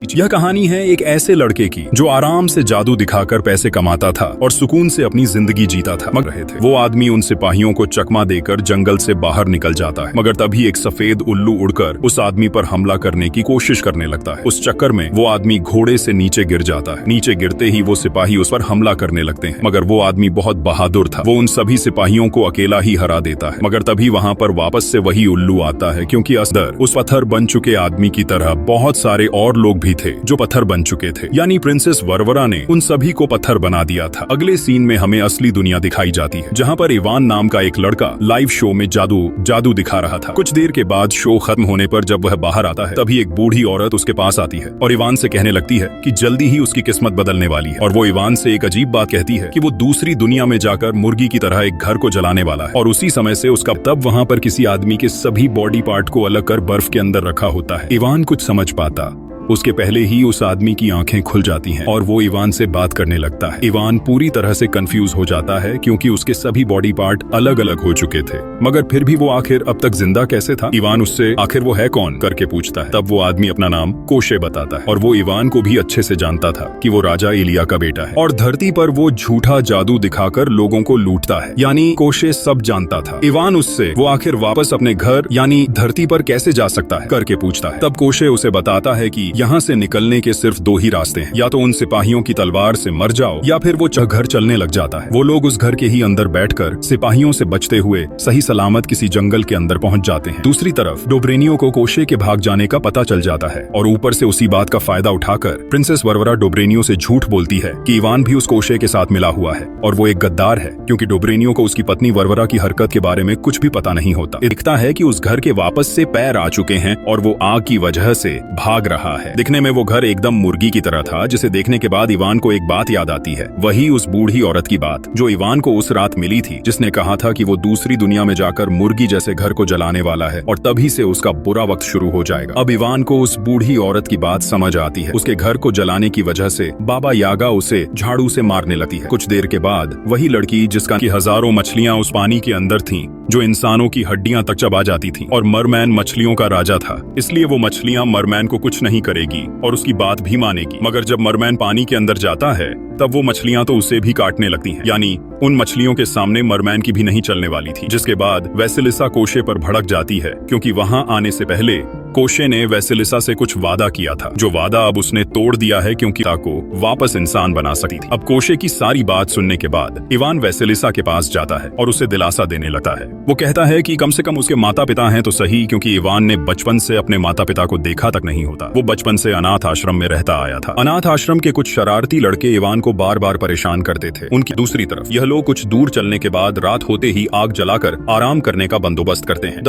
यह कहानी है एक ऐसे लड़के की जो आराम से जादू दिखाकर पैसे कमाता था और सुकून से अपनी जिंदगी जीता था। मगर रहे थे वो आदमी उन सिपाहियों को चकमा देकर जंगल से बाहर निकल जाता है। मगर तभी एक सफेद उल्लू उड़कर उस आदमी पर हमला करने की कोशिश करने लगता है। उस चक्कर में वो आदमी घोड़े से नीचे गिर जाता है। नीचे गिरते ही वो सिपाही उस पर हमला करने लगते हैं, मगर वो आदमी बहुत बहादुर था। वो उन सभी सिपाहियों को अकेला ही हरा देता है। मगर तभी वहाँ पर वापस से वही उल्लू आता है, क्योंकि असदर उस पत्थर बन चुके आदमी की तरह बहुत सारे और लोग भी थे जो पत्थर बन चुके थे। यानी प्रिंसेस वर्वरा ने उन सभी को पत्थर बना दिया था। अगले सीन में हमें असली दुनिया दिखाई जाती है, जहाँ पर इवान नाम का एक लड़का लाइव शो में जादू दिखा रहा था। कुछ देर के बाद शो खत्म होने पर जब वह बाहर आता है, तभी एक बूढ़ी औरत उसके पास आती है और इवान से कहने लगती है कि जल्दी ही उसकी किस्मत बदलने वाली है। और वो इवान से एक अजीब बात कहती है कि वो दूसरी दुनिया में जाकर मुर्गी की तरह एक घर को जलाने वाला है। और उसी समय से उसका तब वहाँ पर किसी आदमी के सभी बॉडी पार्ट को अलग कर बर्फ के अंदर रखा होता है। इवान कुछ समझ पाता उसके पहले ही उस आदमी की आंखें खुल जाती हैं और वो इवान से बात करने लगता है। इवान पूरी तरह से कंफ्यूज हो जाता है, क्योंकि उसके सभी बॉडी पार्ट अलग अलग हो चुके थे। मगर फिर भी वो आखिर अब तक जिंदा कैसे था? इवान उससे आखिर वो है कौन करके पूछता है। तब वो आदमी अपना नाम कोशे बताता है और वो इवान को भी अच्छे से जानता था कि वो राजा इलिया का बेटा है और धरती पर वो झूठा जादू दिखाकर लोगों को लूटता है। यानी कोशे सब जानता था। इवान उससे वो आखिर वापस अपने घर यानी धरती पर कैसे जा सकता है करके पूछता है। तब कोशे उसे बताता है कि यहाँ से निकलने के सिर्फ दो ही रास्ते हैं, या तो उन सिपाहियों की तलवार से मर जाओ या फिर वो घर चलने लग जाता है। वो लोग उस घर के ही अंदर बैठकर सिपाहियों से बचते हुए सही सलामत किसी जंगल के अंदर पहुंच जाते हैं। दूसरी तरफ डोब्रेनियो को कोशे के भाग जाने का पता चल जाता है और ऊपर से उसी बात का फायदा उठाकर प्रिंसेस वर्वरा डोब्रेनियो से झूठ बोलती है कि इवान भी उस कोशे के साथ मिला हुआ है और वो एक गद्दार है, क्योंकि डोब्रेनियो को उसकी पत्नी वर्वरा की हरकत के बारे में कुछ भी पता नहीं होता। दिखता है कि उस घर के वापस से पैर आ चुके हैं और वो आग की वजह से भाग रहा है। दिखने में वो घर एकदम मुर्गी की तरह था, जिसे देखने के बाद इवान को एक बात याद आती है, वही उस बूढ़ी औरत की बात जो इवान को उस रात मिली थी, जिसने कहा था कि वो दूसरी दुनिया में जाकर मुर्गी जैसे घर को जलाने वाला है और तभी से उसका बुरा वक्त शुरू हो जाएगा। अब इवान को उस बूढ़ी औरत की बात समझ आती है। उसके घर को जलाने की वजह से बाबा यागा उसे झाड़ू से मारने लगती है। कुछ देर के बाद वही लड़की, जिसका की हजारों मछलियां उस पानी के अंदर थीं, जो इंसानों की हड्डियां तक चबा जाती थीं, और मरमैन मछलियों का राजा था, इसलिए वो मछलियां मरमैन को कुछ नहीं करेगी और उसकी बात भी मानेगी। मगर जब मरमैन पानी के अंदर जाता है, तब वो मछलियां तो उसे भी काटने लगती हैं। यानी उन मछलियों के सामने मरमैन की भी नहीं चलने वाली थी। जिसके बाद वैसिलिसा कोशे पर भड़क जाती है, क्योंकि वहां आने से पहले कोशे ने वैसिलिसा से कुछ वादा किया था, जो वादा अब उसने तोड़ दिया है, क्योंकि को वापस इंसान बना सकती थी। अब कोशे की सारी बात सुनने के बाद इवान वैसिलिसा के पास जाता है और उसे दिलासा देने लगता है। वो कहता है कि कम से कम उसके माता पिता हैं तो सही, क्योंकि इवान ने बचपन से अपने माता पिता को देखा तक नहीं होता। वो बचपन से अनाथ आश्रम में रहता आया था। अनाथ आश्रम के कुछ शरारती लड़के इवान को बार बार परेशान करते थे। उनकी दूसरी तरफ यह लोग कुछ दूर चलने के बाद रात होते ही आग जलाकर आराम करने का बंदोबस्त करते हैं।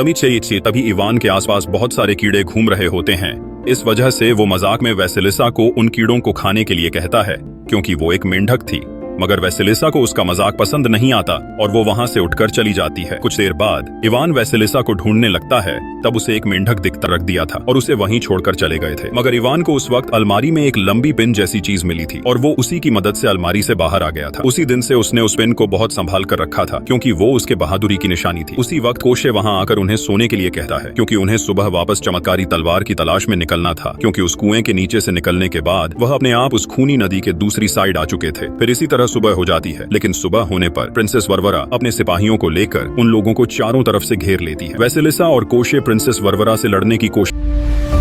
तभी इवान के आसपास बहुत सारे कीड़े घूम रहे होते हैं। इस वजह से वो मजाक में वैसिलिसा को उन कीड़ों को खाने के लिए कहता है, क्योंकि वो एक मेंढक थी। मगर वैसिलिसा को उसका मजाक पसंद नहीं आता और वो वहां से उठकर चली जाती है। कुछ देर बाद इवान वैसिलिसा को ढूंढने लगता है, तब उसे एक मेंढक दिखता रख दिया था और उसे वहीं छोड़कर चले गए थे। मगर इवान को उस वक्त अलमारी में एक लंबी पिन जैसी चीज मिली थी और वो उसी की मदद से अलमारी से बाहर आ गया था। उसी दिन से उसने उस पिन को बहुत संभाल कर रखा था, क्योंकि वो उसके बहादुरी की निशानी थी। उसी वक्त कोशे वहां आकर उन्हें सोने के लिए कहता है, क्योंकि उन्हें सुबह वापस चमत्कारी तलवार की तलाश में निकलना था, क्योंकि उस कुएं के नीचे से निकलने के बाद वह अपने आप उस खूनी नदी के दूसरी साइड आ चुके थे। फिर इसी तरह सुबह हो जाती है, लेकिन सुबह होने पर प्रिंसेस वर्वरा अपने सिपाहियों को लेकर उन लोगों को चारों तरफ से घेर लेती है। वैसिलिसा और कोशे प्रिंसेस वर्वरा से लड़ने की कोशिश